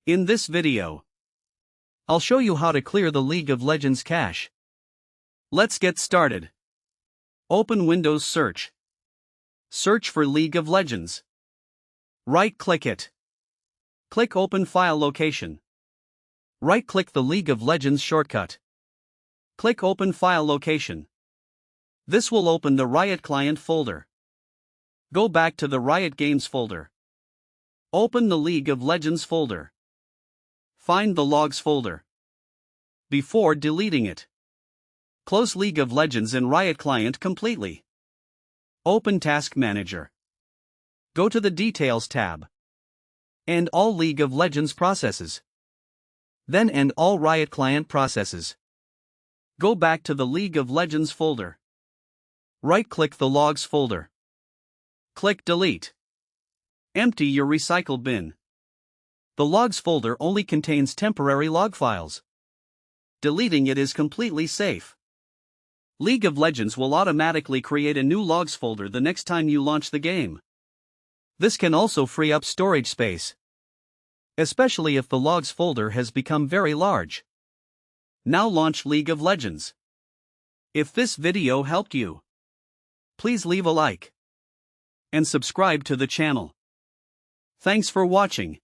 In this video, I'll show you how to clear the League of Legends cache. Let's get started. Open Windows Search. Search for League of Legends. Right-click it. Click Open File Location. Right-click the League of Legends shortcut. Click Open File Location. This will open the Riot Client folder. Go back to the Riot Games folder. Open the League of Legends folder. Find the Logs folder. Before deleting it, close League of Legends in Riot Client completely. Open Task Manager. Go to the Details tab. End all League of Legends processes. Then end all Riot Client processes. Go back to the League of Legends folder. Right-click the Logs folder. Click Delete. Empty your recycle bin. The Logs folder only contains temporary log files. Deleting it is completely safe. League of Legends will automatically create a new Logs folder the next time you launch the game. This can also free up storage space, especially if the Logs folder has become very large. Now launch League of Legends. If this video helped you, please leave a like and subscribe to the channel. Thanks for watching.